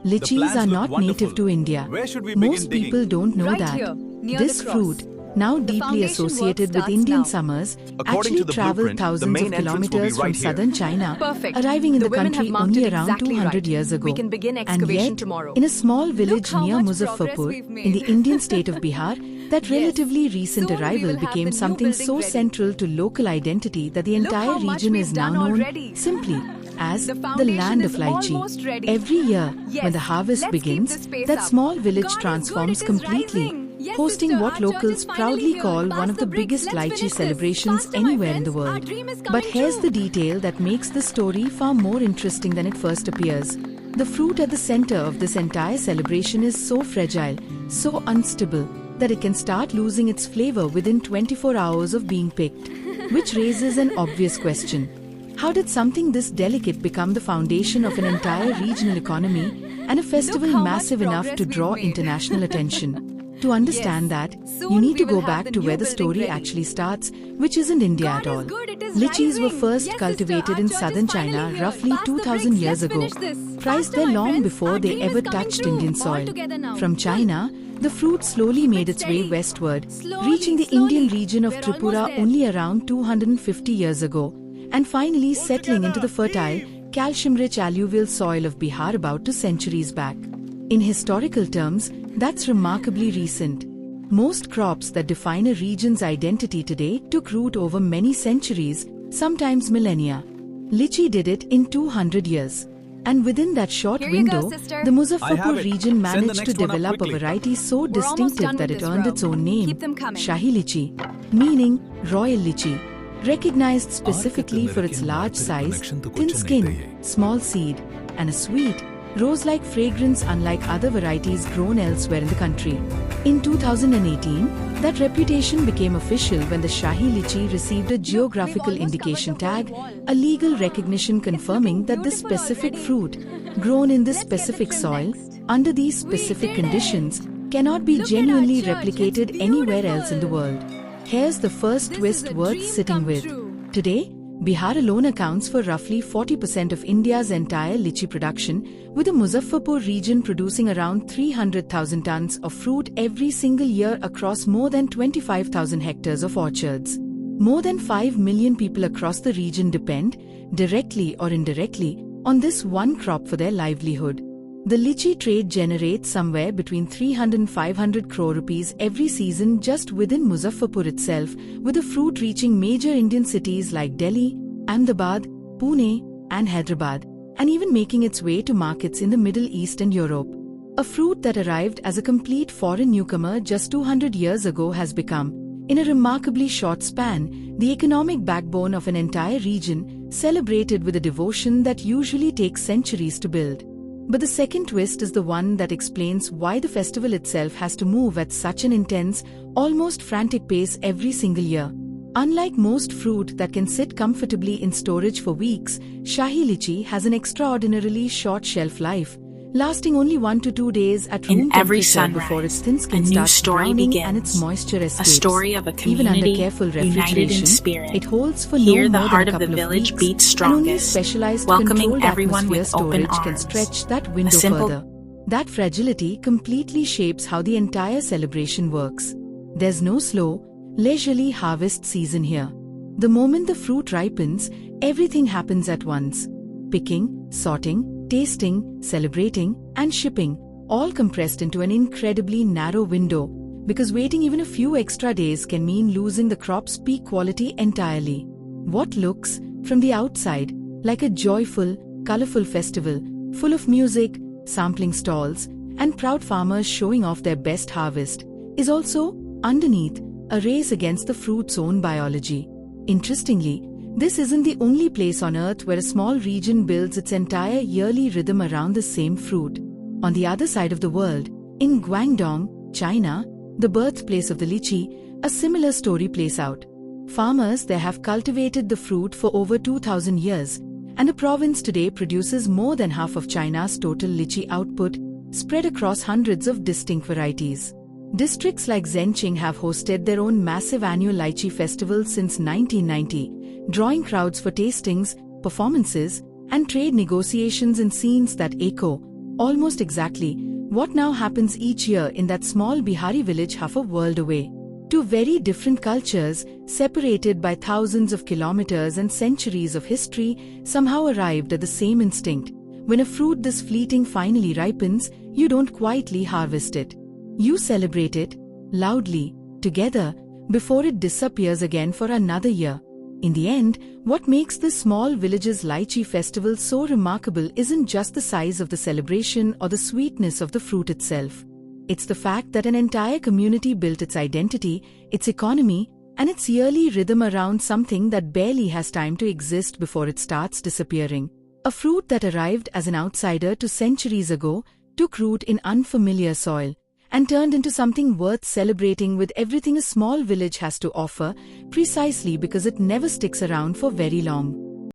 Lychees are not native to India. Where should we begin Most digging? people don't know Right that. here, near the This cross. fruit, now deeply foundation work associated with starts Indian now. summers, According actually to the traveled blueprint, the thousands main of entrance will be kilometers from right here. southern China, Perfect. arriving in The the women country have marked only it around exactly 200 right. years ago. We can begin And excavation yet, tomorrow. in a small village how near much progress Muzaffarpur, we've in the made. Indian state of Bihar, that Yes. relatively recent Soon we arrival will have the became new something building so ready. central to local identity that the Look entire how much region we've is now done known already. simply as The the foundation land is of lychee. almost ready. Every year, Yes, when the harvest let's keep begins, this pace that up. small village God is transforms good, it is completely, rising. Yes, hosting sister, what our church locals is finally proudly here. call Pass one of the the bricks, biggest let's lychee finish this. celebrations Faster, my anywhere in the friends, our world. dream is But coming here's true. the detail that makes the story far more interesting than it first appears. The fruit at the center of this entire celebration is so fragile, so unstable, that it can start losing its flavor within 24 hours of being picked. Which raises an obvious question. How did something this delicate become the foundation of an entire regional economy and a festival how much massive enough progress to we've draw made. international attention? To understand Yes. that, Soon you need to we will go have back the to new where the building story ready. actually starts, which isn't India God at is all. good, it is Lychees were rising. first Yes, cultivated sister, in our church southern is finally China here. roughly Pass the 2000 bricks, years let's ago. finish this. Prized Faster, there my long friends, before our they dream ever is coming touched true. Indian All soil. together now. From Pull. China, the fruit slowly Keep made it its way steady. westward, Slowly, reaching the slowly. Indian region of We're Tripura almost there. only around 250 years ago, and finally settling into the fertile, calcium-rich alluvial soil of Bihar about 2 centuries back. In historical terms, that's remarkably recent. Most crops that define a region's identity today took root over many centuries, sometimes millennia. Lychee did it in 200 years. And within that short Here you go, window, sister. the I have Muzaffarpur it. region Send the managed to next one up develop a quickly. variety so We're almost distinctive done that with it this earned row. its own name, Keep them coming. Shahi Lychee, meaning royal lychee. Recognized specifically for its large size, thin skin, small seed, and a sweet, rose-like fragrance unlike other varieties grown elsewhere in the country. In 2018, that reputation became official when the Shahi Lychee received a geographical almost indication covered the tag, whole wall. a legal recognition confirming looking that this beautiful specific already. fruit, grown in this Let's get the specific trim soil, next. under these We specific did it. conditions, cannot be Look at our genuinely church, it's replicated anywhere else in the beautiful. world. Here's the first This twist is a worth dream sitting come with. true. Today, Bihar alone accounts for roughly 40% of India's entire lychee production, with the Muzaffarpur region producing around 300,000 tons of fruit every single year across more than 25,000 hectares of orchards. More than 5 million people across the region depend, directly or indirectly, on this one crop for their livelihood. The lychee trade generates somewhere between 300 and 500 crore rupees every season just within Muzaffarpur itself, with the fruit reaching major Indian cities like Delhi, Ahmedabad, Pune, and Hyderabad, and even making its way to markets in the Middle East and Europe. A fruit that arrived as a complete foreign newcomer just 200 years ago has become, in a remarkably short span, the economic backbone of an entire region, celebrated with a devotion that usually takes centuries to build. But the second twist is the one that explains why the festival itself has to move at such an intense, almost frantic pace every single year. Unlike most fruit that can sit comfortably in storage for weeks, Shahi Lychee has an extraordinarily short shelf life, lasting only 1 to 2 days at room In every temperature before its sunrise, thin a skin new starts story browning begins. and its moisture A escapes. story of a Even under community careful united in refrigeration, spirit. it holds for Here, no the more heart than a of the couple of village weeks, beats and only strongest, specialized welcoming controlled everyone atmosphere with open storage can arms. stretch that A window simple further. That fragility completely shapes how the entire celebration works. There's no slow, leisurely harvest season here. The moment the fruit ripens, everything happens at once. Picking, sorting, tasting, celebrating, and shipping, all compressed into an incredibly narrow window, because waiting even a few extra days can mean losing the crop's peak quality entirely. What looks, from the outside, like a joyful, colorful festival, full of music, sampling stalls, and proud farmers showing off their best harvest, is also, underneath, a race against the fruit's own biology. Interestingly, this isn't the only place on Earth where a small region builds its entire yearly rhythm around the same fruit. On the other side of the world, in Guangdong, China, the birthplace of the lychee, a similar story plays out. Farmers there have cultivated the fruit for over 2,000 years, and the province today produces more than half of China's total lychee output, spread across hundreds of distinct varieties. Districts like Zhenqing have hosted their own massive annual lychee festival since 1990, drawing crowds for tastings, performances, and trade negotiations in scenes that echo, Almost exactly what now happens each year in that small Bihari village half a world away. Two very different cultures, separated by thousands of kilometers and centuries of history, somehow arrived at the same instinct. When a fruit this fleeting finally ripens, you don't quietly harvest it. You celebrate it, loudly, together, before it disappears again for another year. In the end, what makes this small village's lychee festival so remarkable isn't just the size of the celebration or the sweetness of the fruit itself. It's the fact that an entire community built its identity, its economy, and its yearly rhythm around something that barely has time to exist before it starts disappearing. A fruit that arrived as an outsider to centuries ago, took root in unfamiliar soil, and turned into something worth celebrating with everything a small village has to offer, precisely because it never sticks around for very long.